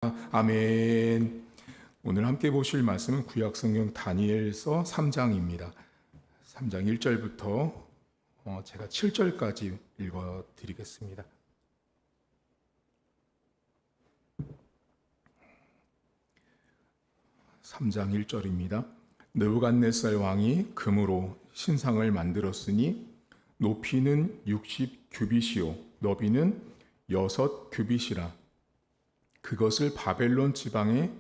아멘. 오늘 함께 보실 말씀은 구약성경 다니엘서 3장입니다. 3장 1절부터 제가 7절까지 읽어드리겠습니다. 3장 1절입니다. 느부갓네살 왕이 금으로 신상을 만들었으니 높이는 60규빗이요 너비는 6규빗이라. 그것을 바벨론 지방의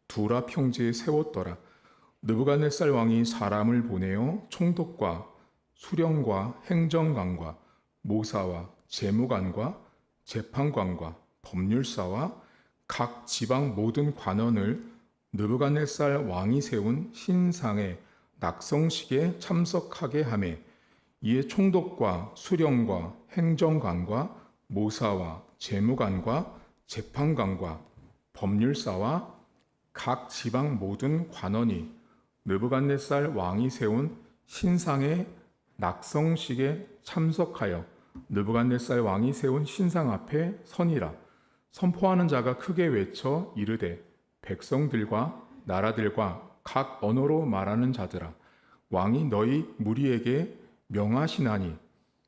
두라 평지에 세웠더라. 느부갓네살 왕이 사람을 보내어 총독과 수령과 행정관과 모사와 재무관과 재판관과 법률사와 각 지방 모든 관원을 느부갓네살 왕이 세운 신상의 낙성식에 참석하게 하매 이에 총독과 수령과 행정관과 모사와 재무관과 재판관과 법률사와 각 지방 모든 관원이 느부갓네살 왕이 세운 신상의 낙성식에 참석하여 느부갓네살 왕이 세운 신상 앞에 서니라. 선포하는 자가 크게 외쳐 이르되 백성들과 나라들과 각 언어로 말하는 자들아, 왕이 너희 무리에게 명하시나니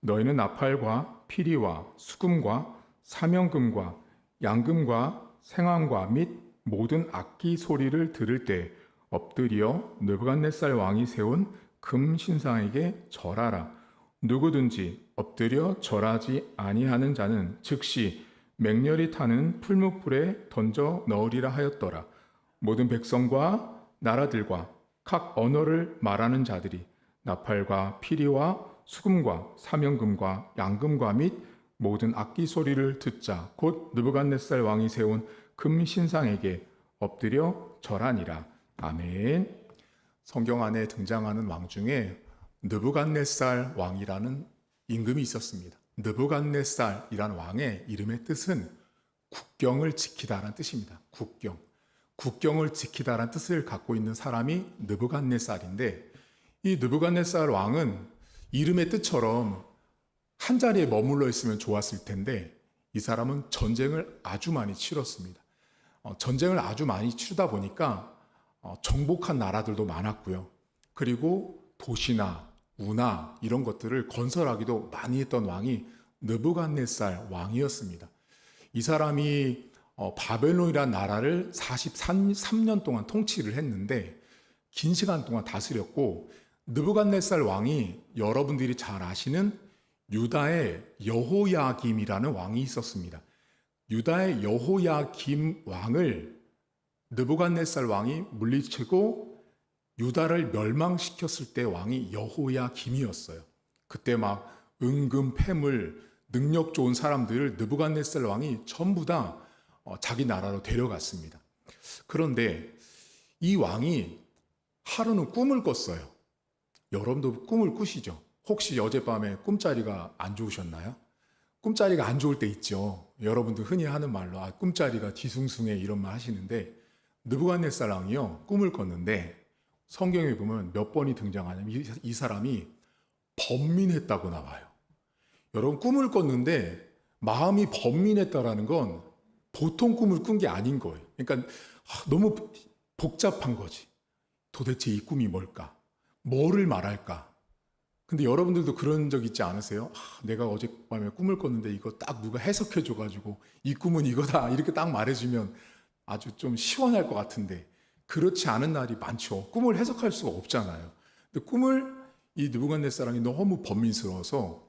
너희는 나팔과 피리와 수금과 사명금과 양금과 생황과 및 모든 악기 소리를 들을 때 엎드려 느부갓네살 왕이 세운 금 신상에게 절하라. 누구든지 엎드려 절하지 아니하는 자는 즉시 맹렬히 타는 풀무불에 던져 넣으리라 하였더라. 모든 백성과 나라들과 각 언어를 말하는 자들이 나팔과 피리와 수금과 사명금과 양금과 및 모든 악기 소리를 듣자 곧 느부갓네살 왕이 세운 금 신상에게 엎드려 절하니라. 아멘. 성경 안에 등장하는 왕 중에 느부갓네살 왕이라는 임금이 있었습니다. 느부갓네살이라는 왕의 이름의 뜻은 국경을 지키다라는 뜻입니다. 국경을 지키다라는 뜻을 갖고 있는 사람이 느부갓네살인데, 이 느부갓네살 왕은 이름의 뜻처럼 한 자리에 머물러 있으면 좋았을 텐데 이 사람은 전쟁을 아주 많이 치렀습니다. 전쟁을 아주 많이 치르다 보니까 정복한 나라들도 많았고요. 그리고 도시나 운하 이런 것들을 건설하기도 많이 했던 왕이 느부갓네살 왕이었습니다. 이 사람이 바벨론이라는 나라를 43년 동안 통치를 했는데 긴 시간 동안 다스렸고, 느부갓네살 왕이 여러분들이 잘 아시는 유다의 여호야김이라는 왕이 있었습니다. 유다의 여호야김 왕을 느부갓네살 왕이 물리치고 유다를 멸망시켰을 때 왕이 여호야김이었어요. 그때 막 은금, 패물, 능력 좋은 사람들을 느부갓네살 왕이 전부 다 자기 나라로 데려갔습니다. 그런데 이 왕이 하루는 꿈을 꿨어요. 여러분도 꿈을 꾸시죠? 혹시 어젯밤에 꿈자리가 안 좋으셨나요? 꿈자리가 안 좋을 때 있죠. 여러분도 흔히 하는 말로 꿈자리가 뒤숭숭해 이런 말 하시는데, 느부갓네살 왕이요 꿈을 꿨는데 성경에 보면 몇 번이 등장하냐면 이 사람이 번민했다고 나와요. 여러분, 꿈을 꿨는데 마음이 번민했다라는 건 보통 꿈을 꾼 게 아닌 거예요. 그러니까 너무 복잡한 거지. 도대체 이 꿈이 뭘까? 뭐를 말할까? 근데 여러분들도 그런 적 있지 않으세요? 내가 어젯밤에 꿈을 꿨는데 이거 딱 누가 해석해 줘가지고 이 꿈은 이거다 이렇게 딱 말해주면 아주 좀 시원할 것 같은데, 그렇지 않은 날이 많죠. 꿈을 해석할 수가 없잖아요. 근데 꿈을 이 느부갓네살 왕이 너무 번민스러워서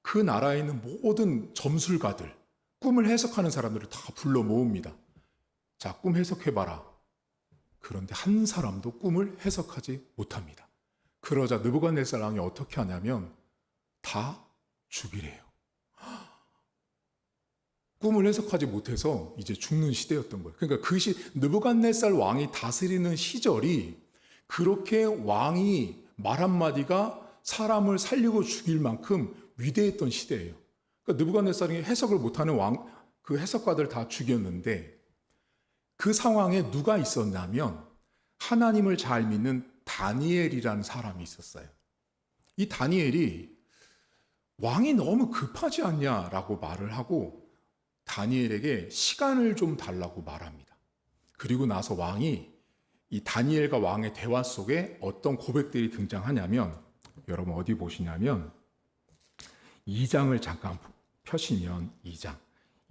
그 나라에 있는 모든 점술가들, 꿈을 해석하는 사람들을 다 불러 모읍니다. 자, 꿈 해석해봐라. 그런데 한 사람도 꿈을 해석하지 못합니다. 그러자 느부갓네살 왕이 어떻게 하냐면 다 죽이래요. 꿈을 해석하지 못해서 이제 죽는 시대였던 거예요. 그러니까 느부갓네살 왕이 다스리는 시절이 그렇게 왕이 말 한마디가 사람을 살리고 죽일 만큼 위대했던 시대예요. 그러니까 느부갓네살이 해석을 못하는 그 해석가들 다 죽였는데, 그 상황에 누가 있었냐면 하나님을 잘 믿는 다니엘이라는 사람이 있었어요. 이 다니엘이 왕이 너무 급하지 않냐라고 말을 하고 다니엘에게 시간을 좀 달라고 말합니다. 그리고 나서 왕이 이 다니엘과 왕의 대화 속에 어떤 고백들이 등장하냐면, 여러분 어디 보시냐면 2장을 잠깐 펴시면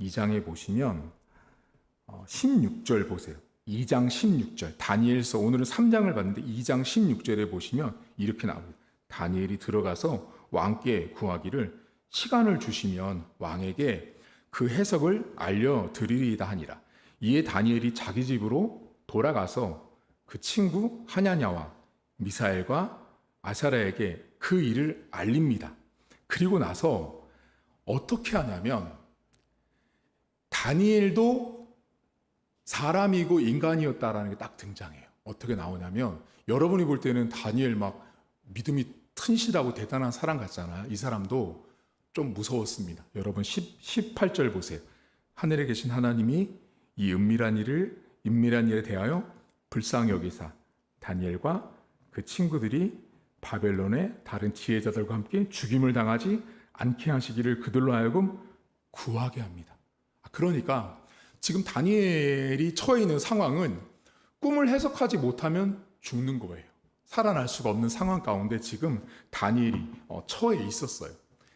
2장에 보시면 16절 보세요. 2장 16절. 다니엘서 오늘은 3장을 봤는데 2장 16절에 보시면 이렇게 나옵니다. 다니엘이 들어가서 왕께 구하기를 시간을 주시면 왕에게 그 해석을 알려드리리이다 하니라. 이에 다니엘이 자기 집으로 돌아가서 그 친구 하냐냐와 미사엘과 아사랴에게 그 일을 알립니다. 그리고 나서 어떻게 하냐면 다니엘도 사람이고 인간이었다라는 게 딱 등장해요. 어떻게 나오냐면 여러분이 볼 때는 다니엘 막 믿음이 튼실하고 대단한 사람 같잖아요. 이 사람도 좀 무서웠습니다. 여러분 18절 보세요. 하늘에 계신 하나님이 이 은밀한 일에 대하여 불쌍히 여기사 다니엘과 그 친구들이 바벨론의 다른 지혜자들과 함께 죽임을 당하지 않게 하시기를 그들로 하여금 구하게 합니다. 그러니까 지금 다니엘이 처해 있는 상황은 꿈을 해석하지 못하면 죽는 거예요. 살아날 수가 없는 상황 가운데 지금 다니엘이 처해 있었어요.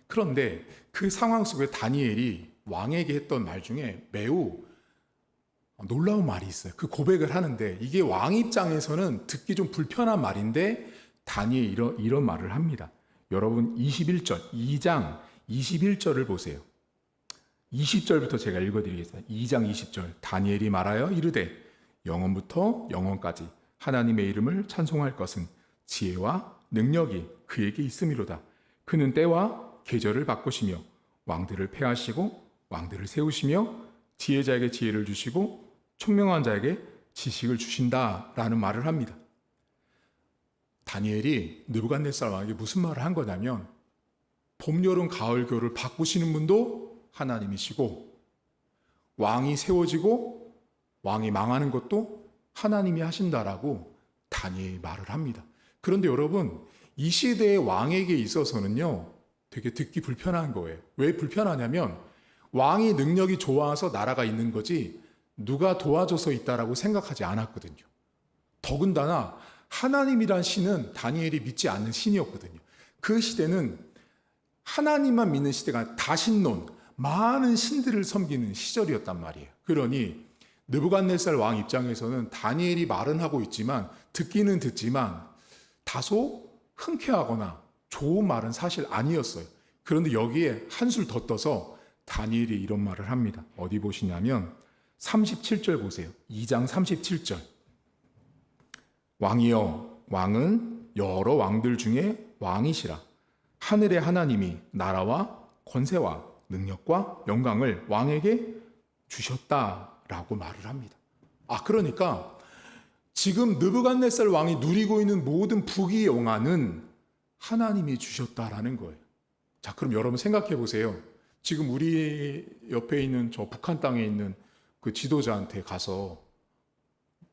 그런데 그 상황 속에 다니엘이 왕에게 했던 말 중에 매우 놀라운 말이 있어요. 그 고백을 하는데 이게 왕 입장에서는 듣기 좀 불편한 말인데 다니엘이 이런 말을 합니다. 여러분 21절, 2장 21절을 보세요. 20절부터 제가 읽어드리겠습니다. 2장 20절. 다니엘이 말하여 이르되 영원부터 영원까지 하나님의 이름을 찬송할 것은 지혜와 능력이 그에게 있음이로다. 그는 때와 계절을 바꾸시며 왕들을 폐하시고 왕들을 세우시며 지혜자에게 지혜를 주시고 총명한 자에게 지식을 주신다라는 말을 합니다. 다니엘이 느부갓네살 왕에게 무슨 말을 한 거냐면 봄, 여름, 가을, 겨울을 바꾸시는 분도 하나님이시고 왕이 세워지고 왕이 망하는 것도 하나님이 하신다라고 다니엘이 말을 합니다. 그런데 여러분 이 시대의 왕에게 있어서는요 되게 듣기 불편한 거예요. 왜 불편하냐면 왕이 능력이 좋아서 나라가 있는 거지 누가 도와줘서 있다라고 생각하지 않았거든요. 더군다나 하나님이란 신은 다니엘이 믿지 않는 신이었거든요. 그 시대는 하나님만 믿는 시대가 다신론, 많은 신들을 섬기는 시절이었단 말이에요. 그러니 느부갓네살 왕 입장에서는 다니엘이 말은 하고 있지만 듣기는 듣지만 다소 흔쾌하거나 좋은 말은 사실 아니었어요. 그런데 여기에 한술 더 떠서 다니엘이 이런 말을 합니다. 어디 보시냐면 37절 보세요. 2장 37절. 왕이여 왕은 여러 왕들 중에 왕이시라. 하늘의 하나님이 나라와 권세와 능력과 영광을 왕에게 주셨다라고 말을 합니다. 그러니까 지금 느부갓네살 왕이 누리고 있는 모든 부귀 영화는 하나님이 주셨다라는 거예요. 자, 그럼 여러분 생각해 보세요. 지금 우리 옆에 있는 저 북한 땅에 있는 그 지도자한테 가서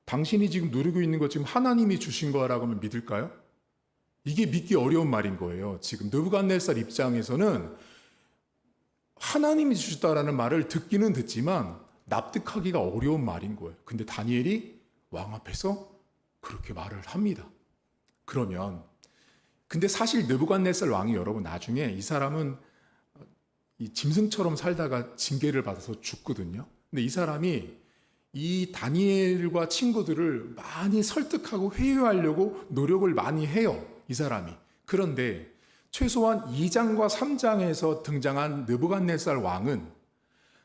당신이 지금 누리고 있는 것 지금 하나님이 주신 거라고 하면 믿을까요? 이게 믿기 어려운 말인 거예요. 지금 느부갓네살 입장에서는 하나님이 주셨다라는 말을 듣기는 듣지만 납득하기가 어려운 말인 거예요. 근데 다니엘이 왕 앞에서 그렇게 말을 합니다. 그러면 근데 사실 느부갓네살 왕이 여러분 나중에 이 사람은 이 짐승처럼 살다가 징계를 받아서 죽거든요. 근데 이 사람이 이 다니엘과 친구들을 많이 설득하고 회유하려고 노력을 많이 해요. 이 사람이. 그런데 최소한 2장과 3장에서 등장한 느부갓네살 왕은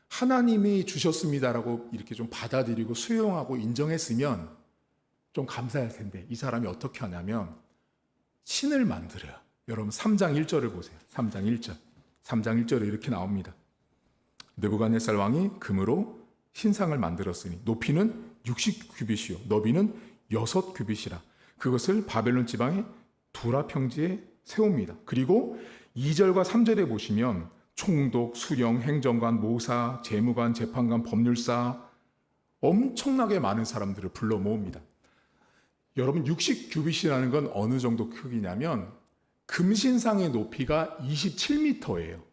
하나님이 주셨습니다라고 이렇게 좀 받아들이고 수용하고 인정했으면 좀 감사할 텐데 이 사람이 어떻게 하냐면 신을 만들어요. 여러분 3장 1절을 보세요. 3장 1절. 3장 1절에 이렇게 나옵니다. 느부갓네살 왕이 금으로 신상을 만들었으니 높이는 60규빗이요 너비는 6규빗이라. 그것을 바벨론 지방의 두라 평지에 세웁니다. 그리고 2절과 3절에 보시면 총독, 수령, 행정관, 모사, 재무관, 재판관, 법률사 엄청나게 많은 사람들을 불러 모읍니다. 여러분 60규빗이라는 건 어느 정도 크기냐면 금신상의 높이가 27m예요.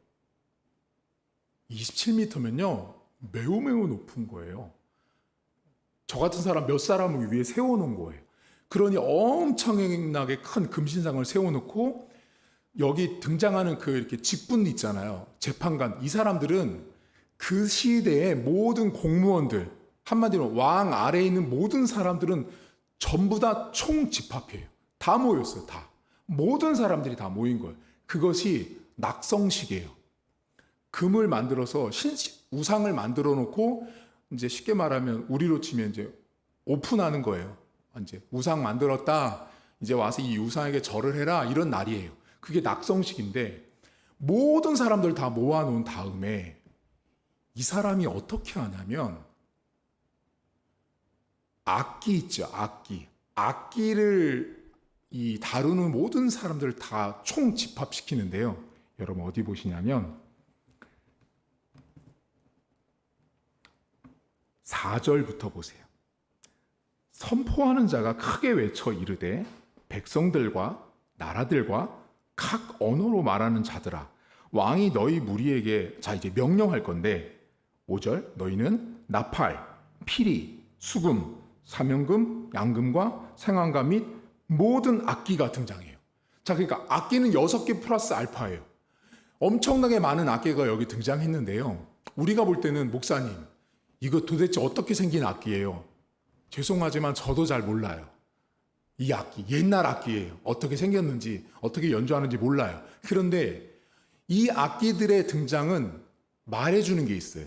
27m면요 매우 높은 거예요. 저 같은 사람 몇 사람을 위해 세워놓은 거예요. 그러니 엄청나게 큰 금신상을 세워놓고 여기 등장하는 그 이렇게 직분 있잖아요. 재판관. 이 사람들은 그 시대의 모든 공무원들, 한마디로 왕 아래에 있는 모든 사람들은 전부 다 총집합이에요. 다 모였어요. 다. 모든 사람들이 다 모인 거예요. 그것이 낙성식이에요. 금을 만들어서 우상을 만들어 놓고 이제 쉽게 말하면 우리로 치면 이제 오픈하는 거예요. 이제 우상 만들었다. 이제 와서 이 우상에게 절을 해라. 이런 날이에요. 그게 낙성식인데 모든 사람들 다 모아놓은 다음에 이 사람이 어떻게 하냐면 악기 있죠. 악기. 악기를 이 다루는 모든 사람들을 다 총집합시키는데요. 여러분 어디 보시냐면 4절부터 보세요. 선포하는 자가 크게 외쳐 이르되 백성들과 나라들과 각 언어로 말하는 자들아 왕이 너희 무리에게 자 이제 명령할 건데 5절 너희는 나팔, 피리, 수금, 사명금, 양금과 생황과 및 모든 악기가 등장해요. 자 그러니까 악기는 6개 플러스 알파예요. 엄청나게 많은 악기가 여기 등장했는데요. 우리가 볼 때는 목사님 이거 도대체 어떻게 생긴 악기예요? 죄송하지만 저도 잘 몰라요. 이 악기, 옛날 악기예요. 어떻게 생겼는지, 어떻게 연주하는지 몰라요. 그런데 이 악기들의 등장은 말해주는 게 있어요.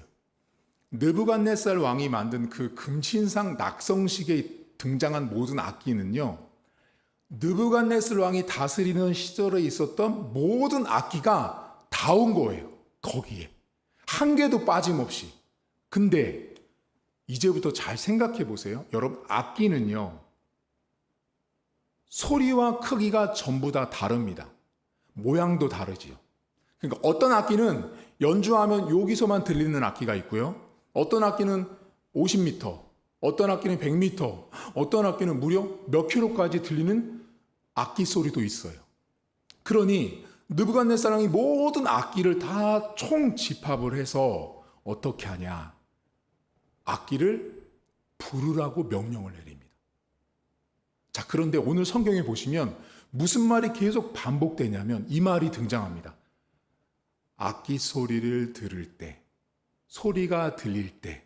느부갓네살 왕이 만든 그 금신상 낙성식에 등장한 모든 악기는요. 느부갓네살 왕이 다스리는 시절에 있었던 모든 악기가 다 온 거예요. 거기에. 한 개도 빠짐없이. 근데 이제부터 잘 생각해 보세요. 여러분 악기는요. 소리와 크기가 전부 다 다릅니다. 모양도 다르지요. 그러니까 어떤 악기는 연주하면 여기서만 들리는 악기가 있고요. 어떤 악기는 50m, 어떤 악기는 100m, 어떤 악기는 무려 몇 킬로까지 들리는 악기 소리도 있어요. 그러니 느부갓네살 왕이 모든 악기를 다 총집합을 해서 어떻게 하냐? 악기를 부르라고 명령을 내립니다. 자, 그런데 오늘 성경에 보시면 무슨 말이 계속 반복되냐면 이 말이 등장합니다. 악기 소리를 들을 때, 소리가 들릴 때,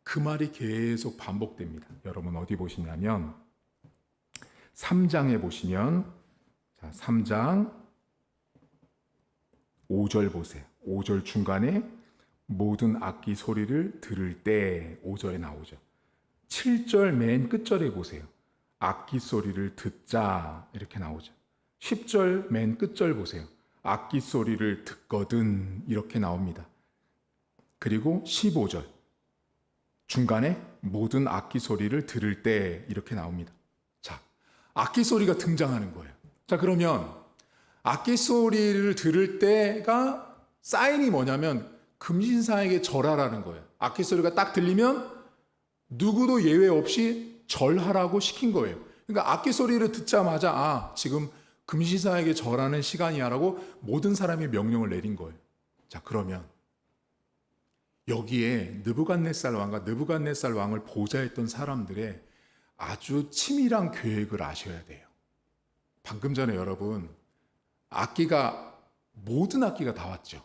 그 말이 계속 반복됩니다. 여러분 어디 보시냐면 3장에 보시면 자, 3장 5절 보세요. 5절 중간에 모든 악기 소리를 들을 때 5절에 나오죠. 7절 맨 끝절에 보세요. 악기 소리를 듣자 이렇게 나오죠. 10절 맨 끝절 보세요. 악기 소리를 듣거든 이렇게 나옵니다. 그리고 15절 중간에 모든 악기 소리를 들을 때 이렇게 나옵니다. 자, 악기 소리가 등장하는 거예요. 자, 그러면 악기 소리를 들을 때가 사인이 뭐냐면 금신상에게 절하라는 거예요. 악기 소리가 딱 들리면 누구도 예외 없이 절하라고 시킨 거예요. 그러니까 악기 소리를 듣자마자 아, 지금 금신상에게 절하는 시간이야라고 모든 사람이 명령을 내린 거예요. 자, 그러면 여기에 느부갓네살 왕과 느부갓네살 왕을 보좌했던 사람들의 아주 치밀한 계획을 아셔야 돼요. 방금 전에 여러분 모든 악기가 다 왔죠.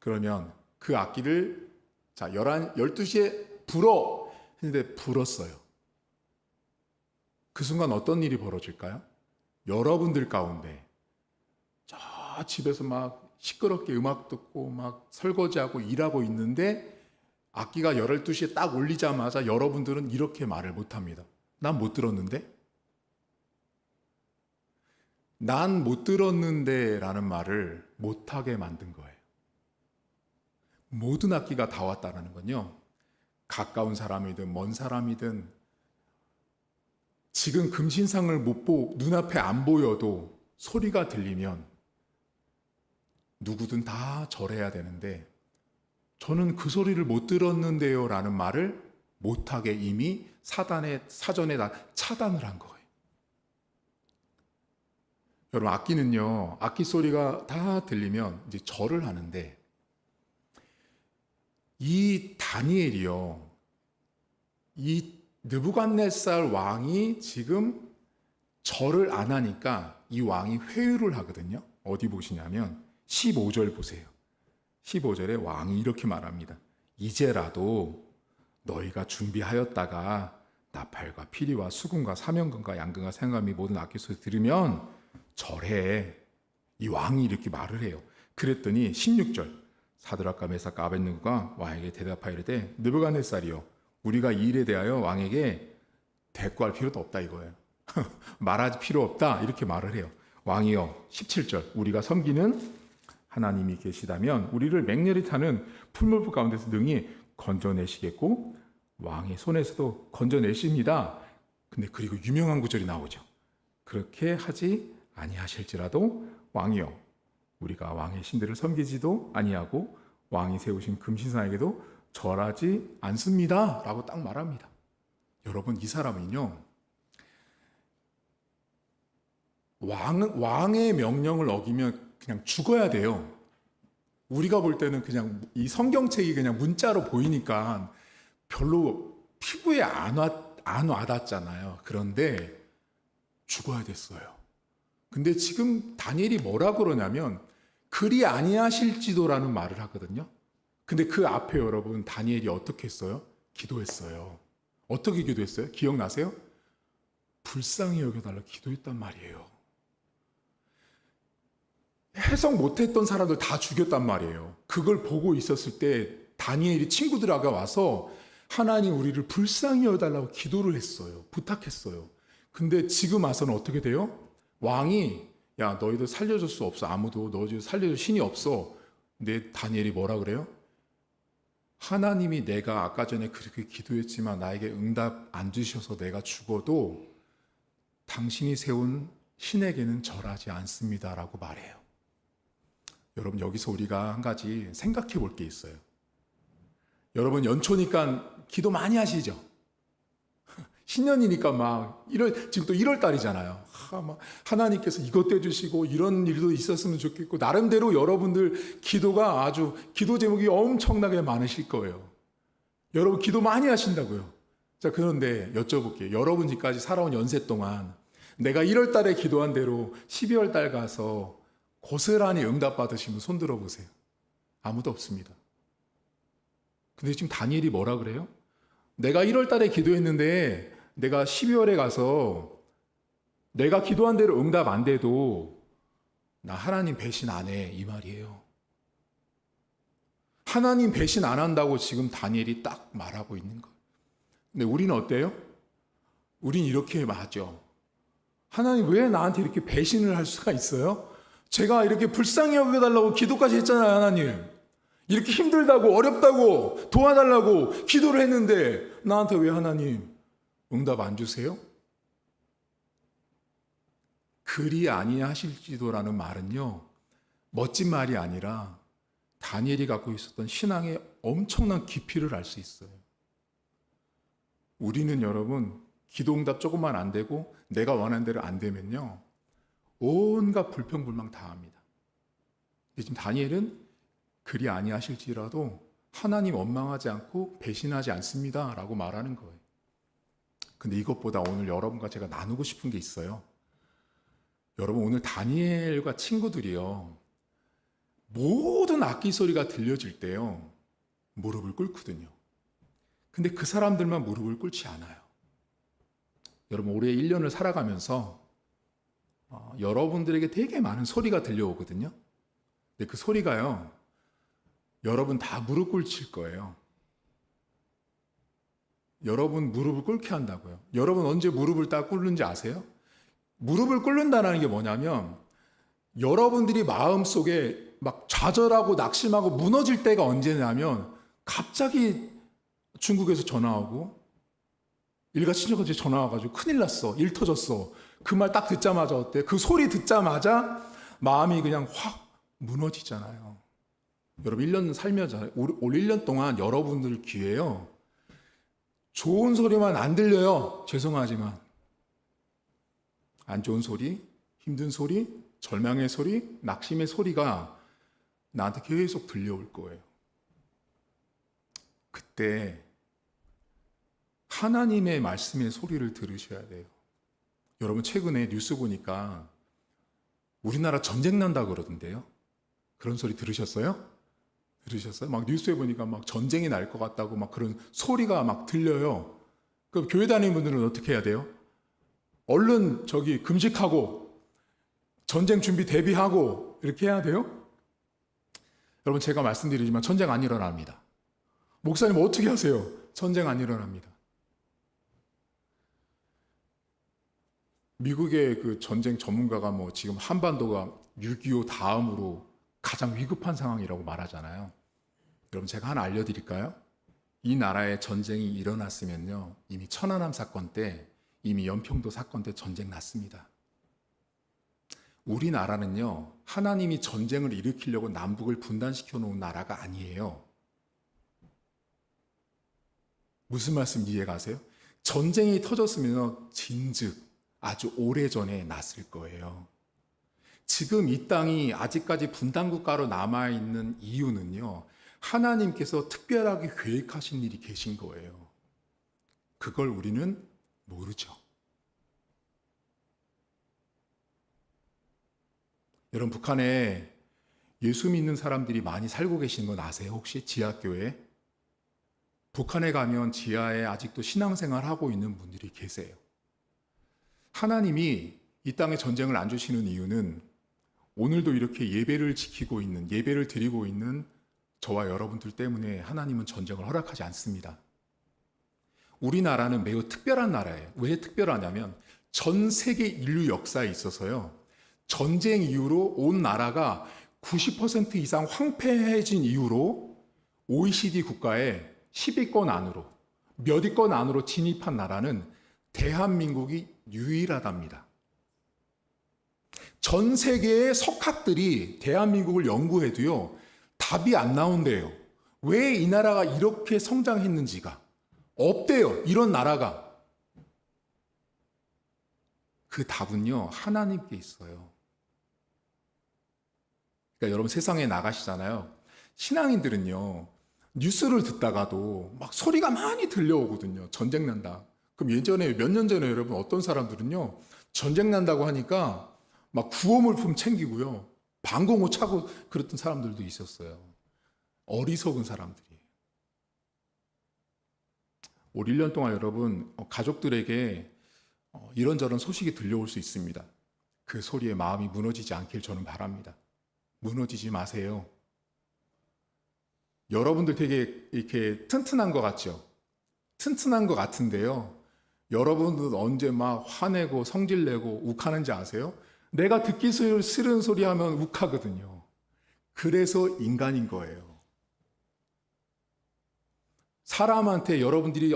그러면 그 악기를 자 12시에 불어 했는데 불었어요. 그 순간 어떤 일이 벌어질까요? 여러분들 가운데 저 집에서 막 시끄럽게 음악 듣고 막 설거지하고 일하고 있는데 악기가 12시에 딱 울리자마자 여러분들은 이렇게 말을 못합니다. 난 못 들었는데? 난 못 들었는데 라는 말을 못하게 만든 거예요. 모든 악기가 다 왔다는 건요. 가까운 사람이든 먼 사람이든 지금 금신상을 못 보고 눈앞에 안 보여도 소리가 들리면 누구든 다 절해야 되는데 저는 그 소리를 못 들었는데요 라는 말을 못하게 이미 사전에 다 차단을 한 거예요. 여러분 악기는요. 악기 소리가 다 들리면 이제 절을 하는데 이 다니엘이요. 이 느부갓네살 왕이 지금 절을 안 하니까 이 왕이 회유를 하거든요. 어디 보시냐면 15절 보세요. 15절에 왕이 이렇게 말합니다. 이제라도 너희가 준비하였다가 나팔과 피리와 수금과 사명금과 양금과 생감이 모든 악기소리 들으면 절해. 이 왕이 이렇게 말을 해요. 그랬더니 16절 사드락과 메삭과 아벳느고가 왕에게 대답하여 이르되 느부갓네살이요 우리가 이 일에 대하여 왕에게 대꾸할 필요도 없다 이거예요. 말할 필요 없다 이렇게 말을 해요. 왕이여 17절 우리가 섬기는 하나님이 계시다면 우리를 맹렬히 타는 풀무불 가운데서 능히 건져내시겠고 왕의 손에서도 건져내십니다. 근데 그리고 유명한 구절이 나오죠. 그렇게 하지 아니하실지라도 왕이여 우리가 왕의 신들을 섬기지도 아니하고 왕이 세우신 금신상에게도 절하지 않습니다 라고 딱 말합니다. 여러분 이 사람은요 왕의 명령을 어기면 그냥 죽어야 돼요. 우리가 볼 때는 그냥 이 성경책이 그냥 문자로 보이니까 별로 피부에 안 와닿잖아요. 그런데 죽어야 됐어요. 근데 지금 다니엘이 뭐라 그러냐면 그리 아니하실지도라는 말을 하거든요. 근데 그 앞에 여러분 다니엘이 어떻게 했어요? 기도했어요. 어떻게 기도했어요? 기억나세요? 불쌍히 여겨달라 기도했단 말이에요. 해석 못했던 사람들 다 죽였단 말이에요. 그걸 보고 있었을 때 다니엘이 친구들에게 와서 하나님 우리를 불쌍히 여겨달라고 기도를 했어요. 부탁했어요. 근데 지금 와서는 어떻게 돼요? 왕이 야 너희들 살려줄 수 없어. 아무도 너희들 살려줄 신이 없어. 근데 다니엘이 뭐라 그래요? 하나님이 내가 아까 전에 그렇게 기도했지만 나에게 응답 안 주셔서 내가 죽어도 당신이 세운 신에게는 절하지 않습니다라고 말해요. 여러분 여기서 우리가 한 가지 생각해 볼 게 있어요. 여러분 연초니까 기도 많이 하시죠? 신년이니까 막 지금 또 1월 달이잖아요. 하나님께서 이것도 해주시고 이런 일도 있었으면 좋겠고 나름대로 여러분들 기도가 아주 기도 제목이 엄청나게 많으실 거예요. 여러분 기도 많이 하신다고요. 자 그런데 여쭤볼게요. 여러분 지금까지 살아온 연세 동안 내가 1월 달에 기도한 대로 12월 달 가서 고스란히 응답 받으시면 손 들어보세요. 아무도 없습니다. 근데 지금 다니엘이 뭐라 그래요? 내가 1월 달에 기도했는데 내가 12월에 가서 내가 기도한 대로 응답 안 돼도 나 하나님 배신 안 해 이 말이에요. 하나님 배신 안 한다고 지금 다니엘이 딱 말하고 있는 거예요. 근데 우리는 어때요? 우린 이렇게 하죠. 하나님 왜 나한테 이렇게 배신을 할 수가 있어요? 제가 이렇게 불쌍히 여겨달라고 기도까지 했잖아요. 하나님 이렇게 힘들다고 어렵다고 도와달라고 기도를 했는데 나한테 왜 하나님 응답 안 주세요? 그리 아니하실지도라는 말은요 멋진 말이 아니라 다니엘이 갖고 있었던 신앙의 엄청난 깊이를 알 수 있어요. 우리는 여러분 기도응답 조금만 안 되고 내가 원하는 대로 안 되면요 온갖 불평불만 다 합니다. 근데 지금 다니엘은 그리 아니하실지라도 하나님 원망하지 않고 배신하지 않습니다 라고 말하는 거예요. 근데 이것보다 오늘 여러분과 제가 나누고 싶은 게 있어요. 여러분 오늘 다니엘과 친구들이요 모든 악기 소리가 들려질 때요 무릎을 꿇거든요. 근데 그 사람들만 무릎을 꿇지 않아요. 여러분 올해 1년을 살아가면서 여러분들에게 되게 많은 소리가 들려오거든요. 근데 그 소리가요 여러분 다 무릎 꿇칠 거예요. 여러분 무릎을 꿇게 한다고요. 여러분 언제 무릎을 딱 꿇는지 아세요? 무릎을 꿇는다는 게 뭐냐면 여러분들이 마음속에 막 좌절하고 낙심하고 무너질 때가 언제냐면 갑자기 중국에서 전화 오고 일가 친척한테 전화 와가지고 큰일 났어. 일 터졌어. 그 말 딱 듣자마자 어때? 그 소리 듣자마자 마음이 그냥 확 무너지잖아요. 여러분 1년 살면서 올 1년 동안 여러분들 귀에요 좋은 소리만 안 들려요. 죄송하지만 안 좋은 소리, 힘든 소리, 절망의 소리, 낙심의 소리가 나한테 계속 들려올 거예요. 그때 하나님의 말씀의 소리를 들으셔야 돼요. 여러분 최근에 뉴스 보니까 우리나라 전쟁 난다 그러던데요. 그런 소리 들으셨어요? 들으셨어요? 막 뉴스에 보니까 막 전쟁이 날 것 같다고 막 그런 소리가 막 들려요. 그럼 교회 다니는 분들은 어떻게 해야 돼요? 얼른 저기 금식하고 전쟁 준비 대비하고 이렇게 해야 돼요? 여러분 제가 말씀드리지만 전쟁 안 일어납니다. 목사님 어떻게 하세요? 전쟁 안 일어납니다. 미국의 그 전쟁 전문가가 뭐 지금 한반도가 6.25 다음으로 가장 위급한 상황이라고 말하잖아요. 여러분 제가 하나 알려드릴까요? 이 나라에 전쟁이 일어났으면요 이미 천안함 사건 때 이미 연평도 사건 때 전쟁 났습니다. 우리나라는요 하나님이 전쟁을 일으키려고 남북을 분단시켜 놓은 나라가 아니에요. 무슨 말씀 이해가세요? 전쟁이 터졌으면 진즉 아주 오래전에 났을 거예요. 지금 이 땅이 아직까지 분단국가로 남아있는 이유는요 하나님께서 특별하게 계획하신 일이 계신 거예요. 그걸 우리는 모르죠. 여러분 북한에 예수 믿는 사람들이 많이 살고 계신 건 아세요? 혹시 지하교회? 북한에 가면 지하에 아직도 신앙생활 하고 있는 분들이 계세요. 하나님이 이 땅에 전쟁을 안 주시는 이유는 오늘도 이렇게 예배를 지키고 있는, 예배를 드리고 있는 저와 여러분들 때문에 하나님은 전쟁을 허락하지 않습니다. 우리나라는 매우 특별한 나라예요. 왜 특별하냐면 전 세계 인류 역사에 있어서요. 전쟁 이후로 온 나라가 90% 이상 황폐해진 이후로 OECD 국가에 10위권 안으로, 몇 위권 안으로 진입한 나라는 대한민국이 유일하답니다. 전 세계의 석학들이 대한민국을 연구해도요, 답이 안 나온대요. 왜 이 나라가 이렇게 성장했는지가 없대요. 이런 나라가. 그 답은요, 하나님께 있어요. 그러니까 여러분 세상에 나가시잖아요. 신앙인들은요, 뉴스를 듣다가도 막 소리가 많이 들려오거든요. 전쟁 난다. 그럼 예전에 몇 년 전에 여러분 어떤 사람들은요, 전쟁 난다고 하니까 막 구호물품 챙기고요, 방공호 차고 그랬던 사람들도 있었어요. 어리석은 사람들이에요. 올 1년 동안 여러분 가족들에게 이런저런 소식이 들려올 수 있습니다. 그 소리에 마음이 무너지지 않길 저는 바랍니다. 무너지지 마세요. 여러분들 되게 이렇게 튼튼한 것 같죠? 튼튼한 것 같은데요. 여러분들 언제 막 화내고 성질내고 욱하는지 아세요? 내가 듣기 싫은 소리 하면 욱하거든요. 그래서 인간인 거예요. 사람한테 여러분들이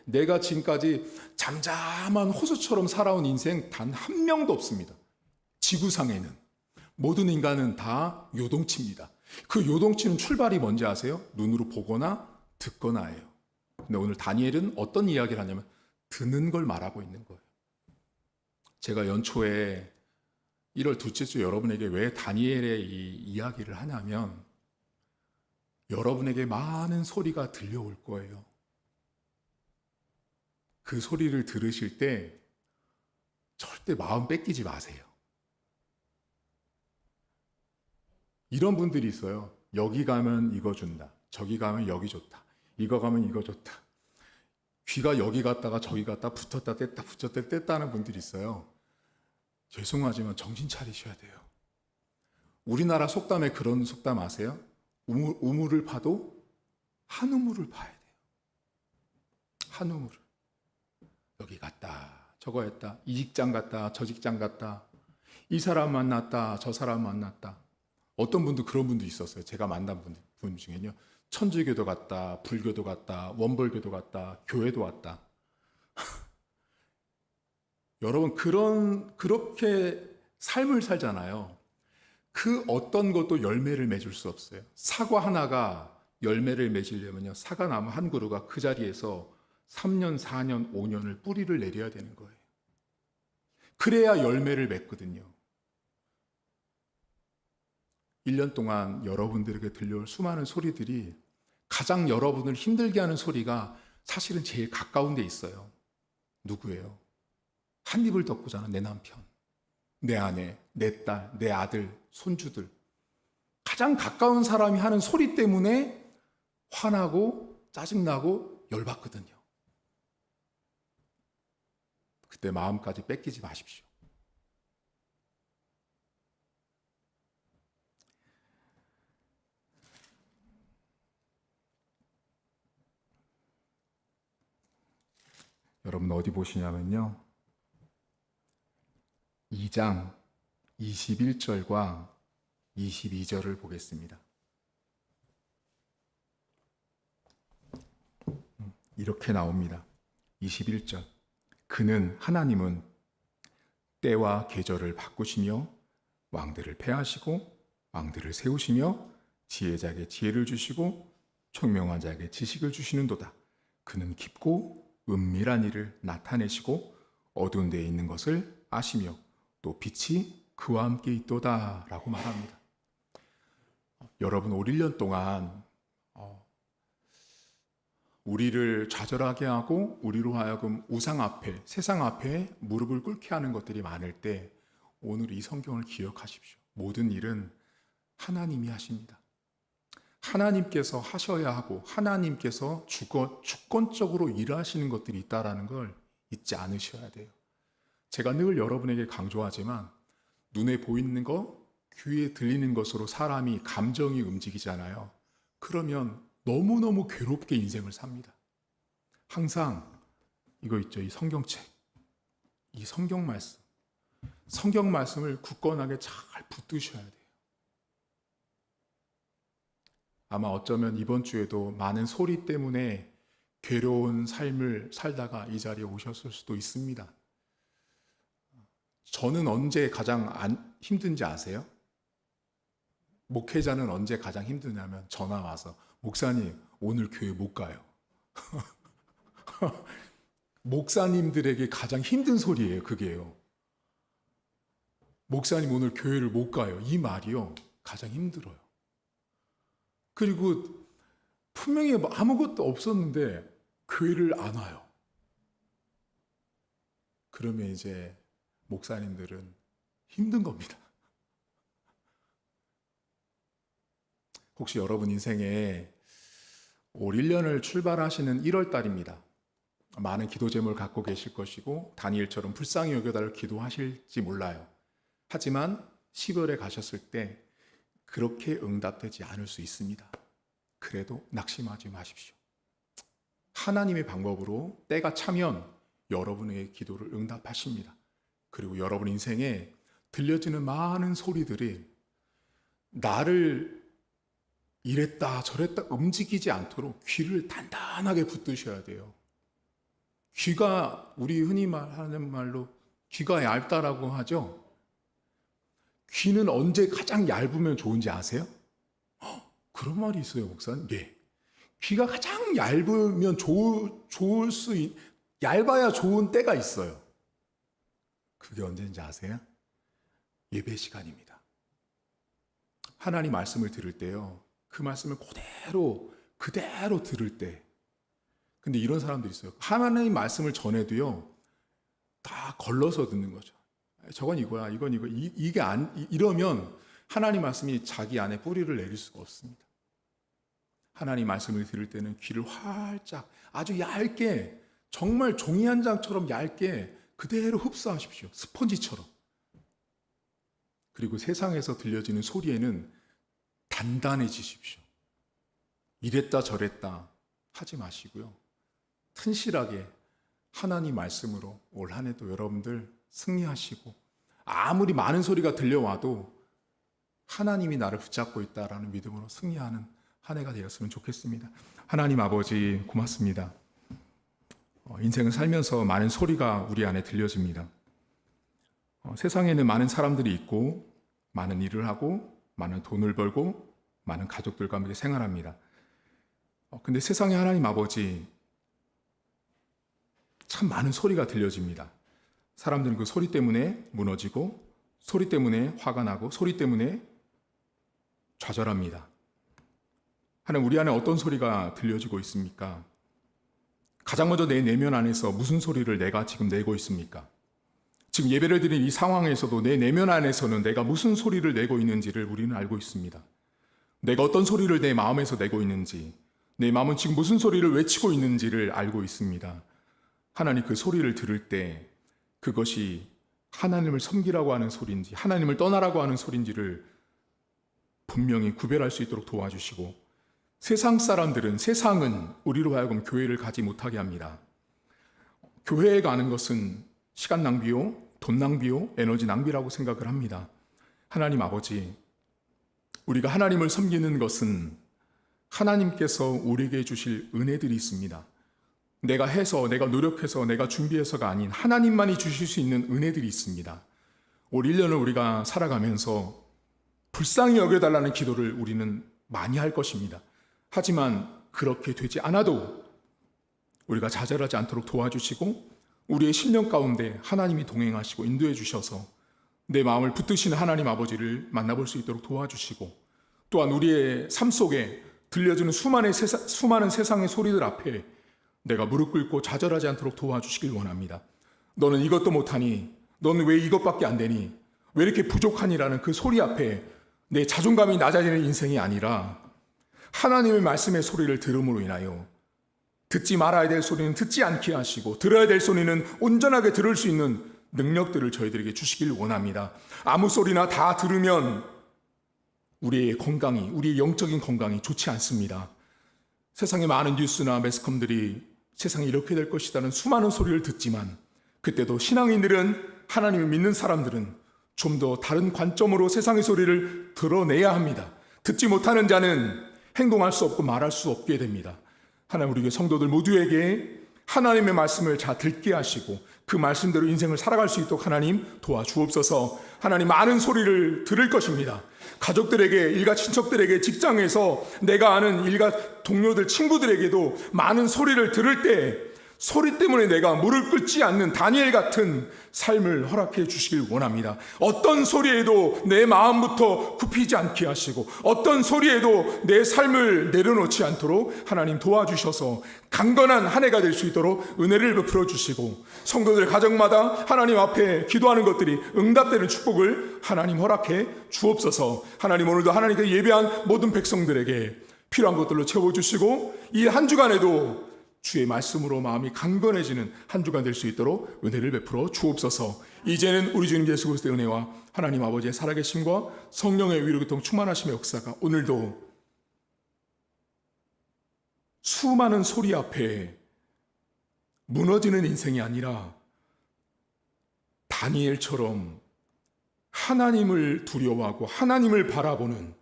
내가 지금까지 잠잠한 호수처럼 살아온 인생 단 한 명도 없습니다. 지구상에는. 모든 인간은 다 요동칩니다. 그 요동치는 출발이 뭔지 아세요? 눈으로 보거나 듣거나예요. 근데 오늘 다니엘은 어떤 이야기를 하냐면 듣는 걸 말하고 있는 거예요. 제가 연초에 1월 둘째 주 여러분에게 왜 다니엘의 이 이야기를 하냐면 여러분에게 많은 소리가 들려올 거예요. 그 소리를 들으실 때 절대 마음 뺏기지 마세요. 이런 분들이 있어요. 여기 가면 이거 준다. 저기 가면 여기 좋다. 이거 가면 이거 좋다. 귀가 여기 갔다가 저기 갔다 붙었다 뗐다 붙였다 뗐다 하는 분들이 있어요. 죄송하지만 정신 차리셔야 돼요. 우리나라 속담에 그런 속담 아세요? 우물을 파도 한 우물을 파야 돼요. 한 우물을. 여기 갔다 저거 했다. 이 직장 갔다 저 직장 갔다. 이 사람 만났다 저 사람 만났다. 어떤 분도 그런 분도 있었어요. 제가 만난 분 중에는요. 천주교도 갔다, 불교도 갔다, 원벌교도 갔다, 교회도 왔다. 여러분 그렇게 삶을 살잖아요. 그 어떤 것도 열매를 맺을 수 없어요. 사과 하나가 열매를 맺으려면요. 사과나무 한 그루가 그 자리에서 3년, 4년, 5년을 뿌리를 내려야 되는 거예요. 그래야 열매를 맺거든요. 1년 동안 여러분들에게 들려올 수많은 소리들이 가장 여러분을 힘들게 하는 소리가 사실은 제일 가까운 데 있어요. 누구예요? 한 입을 덮고잖아. 내 남편, 내 아내, 내 딸, 내 아들, 손주들. 가장 가까운 사람이 하는 소리 때문에 화나고 짜증나고 열받거든요. 그때 마음까지 뺏기지 마십시오. 여러분 어디 보시냐면요. 2장 21절과 22절을 보겠습니다. 이렇게 나옵니다. 21절. 하나님은 때와 계절을 바꾸시며 왕들을 패하시고 왕들을 세우시며 지혜자에게 지혜를 주시고 총명한 자에게 지식을 주시는도다. 그는 깊고 은밀한 일을 나타내시고 어두운 데에 있는 것을 아시며 또 빛이 그와 함께 있도다 라고 말합니다. 여러분 올 1년 동안 우리를 좌절하게 하고 우리로 하여금 우상 앞에, 세상 앞에 무릎을 꿇게 하는 것들이 많을 때 오늘 이 성경을 기억하십시오. 모든 일은 하나님이 하십니다. 하나님께서 하셔야 하고 하나님께서 주권적으로 일하시는 것들이 있다는 걸 잊지 않으셔야 돼요. 제가 늘 여러분에게 강조하지만 눈에 보이는 것, 귀에 들리는 것으로 사람이 감정이 움직이잖아요. 그러면 너무너무 괴롭게 인생을 삽니다. 항상 이거 있죠. 이 성경책, 이 성경 말씀을 굳건하게 잘 붙드셔야 돼요. 아마 어쩌면 이번 주에도 많은 소리 때문에 괴로운 삶을 살다가 이 자리에 오셨을 수도 있습니다. 저는 언제 가장 힘든지 아세요? 목회자는 언제 가장 힘드냐면 전화 와서 목사님 오늘 교회 못 가요. 목사님들에게 가장 힘든 소리예요. 그게요. 목사님 오늘 교회를 못 가요. 이 말이요. 가장 힘들어요. 그리고 분명히 아무것도 없었는데 교회를 안 와요. 그러면 이제 목사님들은 힘든 겁니다. 혹시 여러분 인생에 올 1년을 출발하시는 1월 달입니다. 많은 기도 제목을 갖고 계실 것이고 다니엘처럼 불쌍히 여겨달라고 기도하실지 몰라요. 하지만 10월에 가셨을 때 그렇게 응답되지 않을 수 있습니다. 그래도 낙심하지 마십시오. 하나님의 방법으로 때가 차면 여러분의 기도를 응답하십니다. 그리고 여러분 인생에 들려지는 많은 소리들이 나를 이랬다 저랬다 움직이지 않도록 귀를 단단하게 붙드셔야 돼요. 귀가 우리 흔히 하는 말로 귀가 얇다라고 하죠. 귀는 언제 가장 얇으면 좋은지 아세요? 그런 말이 있어요, 목사님. 예. 귀가 가장 얇으면 얇아야 좋은 때가 있어요. 그게 언제인지 아세요? 예배 시간입니다. 하나님 말씀을 들을 때요. 그 말씀을 그대로 들을 때. 근데 이런 사람들이 있어요. 하나님 말씀을 전해도요. 다 걸러서 듣는 거죠. 저건 이거야, 이건 이거. 이러면 하나님 말씀이 자기 안에 뿌리를 내릴 수가 없습니다. 하나님 말씀을 들을 때는 귀를 활짝 아주 얇게 정말 종이 한 장처럼 얇게 그대로 흡수하십시오. 스펀지처럼. 그리고 세상에서 들려지는 소리에는 단단해지십시오. 이랬다 저랬다 하지 마시고요. 튼실하게 하나님 말씀으로 올 한 해도 여러분들 승리하시고 아무리 많은 소리가 들려와도 하나님이 나를 붙잡고 있다라는 믿음으로 승리하는 한 해가 되었으면 좋겠습니다. 하나님 아버지 고맙습니다. 인생을 살면서 많은 소리가 우리 안에 들려집니다. 세상에는 많은 사람들이 있고 많은 일을 하고 많은 돈을 벌고 많은 가족들과 함께 생활합니다. 근데 세상에 하나님 아버지 참 많은 소리가 들려집니다. 사람들은 그 소리 때문에 무너지고 소리 때문에 화가 나고 소리 때문에 좌절합니다. 하나님 우리 안에 어떤 소리가 들려지고 있습니까? 가장 먼저 내 내면 안에서 무슨 소리를 내가 지금 내고 있습니까? 지금 예배를 드린 이 상황에서도 내 내면 안에서는 내가 무슨 소리를 내고 있는지를 우리는 알고 있습니다. 내가 어떤 소리를 내 마음에서 내고 있는지, 내 마음은 지금 무슨 소리를 외치고 있는지를 알고 있습니다. 하나님 그 소리를 들을 때 그것이 하나님을 섬기라고 하는 소리인지 하나님을 떠나라고 하는 소리인지를 분명히 구별할 수 있도록 도와주시고, 세상 사람들은 세상은 우리로 하여금 교회를 가지 못하게 합니다. 교회에 가는 것은 시간 낭비요, 돈 낭비요, 에너지 낭비라고 생각을 합니다. 하나님 아버지, 우리가 하나님을 섬기는 것은 하나님께서 우리에게 주실 은혜들이 있습니다. 내가 해서, 내가 노력해서, 내가 준비해서가 아닌 하나님만이 주실 수 있는 은혜들이 있습니다. 올 1년을 우리가 살아가면서 불쌍히 여겨달라는 기도를 우리는 많이 할 것입니다. 하지만 그렇게 되지 않아도 우리가 좌절하지 않도록 도와주시고, 우리의 심령 가운데 하나님이 동행하시고 인도해 주셔서 내 마음을 붙드시는 하나님 아버지를 만나볼 수 있도록 도와주시고, 또한 우리의 삶 속에 들려주는 수많은 세상의 소리들 앞에 내가 무릎 꿇고 좌절하지 않도록 도와주시길 원합니다. 너는 이것도 못하니, 너는 왜 이것밖에 안 되니, 왜 이렇게 부족하니라는 그 소리 앞에 내 자존감이 낮아지는 인생이 아니라 하나님의 말씀의 소리를 들음으로 인하여 듣지 말아야 될 소리는 듣지 않게 하시고 들어야 될 소리는 온전하게 들을 수 있는 능력들을 저희들에게 주시길 원합니다. 아무 소리나 다 들으면 우리의 건강이, 우리의 영적인 건강이 좋지 않습니다. 세상의 많은 뉴스나 매스컴들이 세상이 이렇게 될 것이라는 수많은 소리를 듣지만, 그때도 신앙인들은, 하나님을 믿는 사람들은 좀 더 다른 관점으로 세상의 소리를 들어내야 합니다. 듣지 못하는 자는 행동할 수 없고 말할 수 없게 됩니다. 하나님, 우리 성도들 모두에게 하나님의 말씀을 잘 듣게 하시고 그 말씀대로 인생을 살아갈 수 있도록 하나님 도와주옵소서. 하나님, 많은 소리를 들을 것입니다. 가족들에게, 일가 친척들에게, 직장에서 내가 아는 일가 동료들, 친구들에게도 많은 소리를 들을 때 소리 때문에 내가 무릎 꿇지 않는 다니엘 같은 삶을 허락해 주시길 원합니다. 어떤 소리에도 내 마음부터 굽히지 않게 하시고, 어떤 소리에도 내 삶을 내려놓지 않도록 하나님 도와주셔서 강건한 한 해가 될 수 있도록 은혜를 베풀어 주시고, 성도들 가정마다 하나님 앞에 기도하는 것들이 응답되는 축복을 하나님 허락해 주옵소서. 하나님, 오늘도 하나님께 예배한 모든 백성들에게 필요한 것들로 채워주시고, 이 한 주간에도 주의 말씀으로 마음이 강건해지는 한 주간 될 수 있도록 은혜를 베풀어 주옵소서. 이제는 우리 주님 예수 그리스도의 은혜와 하나님 아버지의 살아계심과 성령의 위로교통 충만하심의 역사가 오늘도 수많은 소리 앞에 무너지는 인생이 아니라 다니엘처럼 하나님을 두려워하고 하나님을 바라보는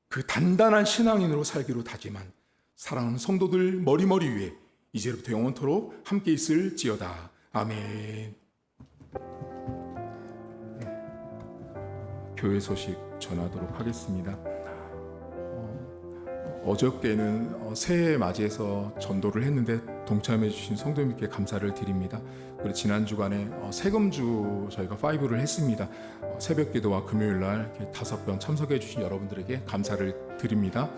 그 단단한 신앙인으로 살기로 다짐한 사랑하는 성도들 머리머리 위에 이제부터 영원토록 함께 있을지어다. 아멘. 교회 소식 전하도록 하겠습니다. 어저께는 새해 맞이해서 전도를 했는데 동참해 주신 성도님께 감사를 드립니다. 그리고 지난 주간에 세금주 저희가 5를 했습니다. 새벽 기도와 금요일 날 5번 참석해 주신 여러분들에게 감사를 드립니다.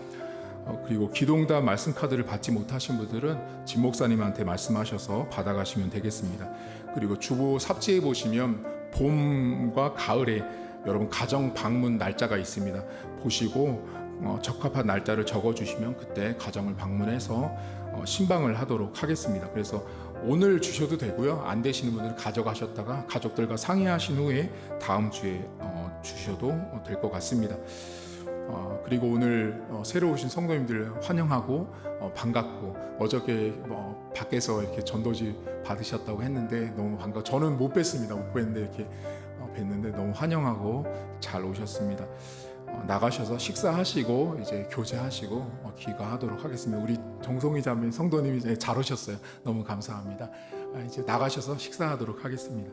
그리고 기도응답 말씀 카드를 받지 못하신 분들은 진 목사님한테 말씀하셔서 받아가시면 되겠습니다. 그리고 주보 삽지에 보시면 봄과 가을에 여러분 가정 방문 날짜가 있습니다. 보시고 적합한 날짜를 적어주시면 그때 가정을 방문해서 신방을 하도록 하겠습니다. 그래서 오늘 주셔도 되고요, 안 되시는 분들은 가져가셨다가 가족들과 상의하신 후에 다음 주에 주셔도 될 것 같습니다. 그리고 오늘 새로 오신 성도님들 환영하고 반갑고, 어저께 밖에서 이렇게 전도지 받으셨다고 했는데 너무 반가워. 저는 못 뵀습니다. 못 뵀는데 이렇게 뵀는데 너무 환영하고 잘 오셨습니다. 나가셔서 식사하시고 이제 교제하시고 귀가하도록 하겠습니다. 우리 정송이 자매 성도님이 잘 오셨어요. 너무 감사합니다. 이제 나가셔서 식사하도록 하겠습니다.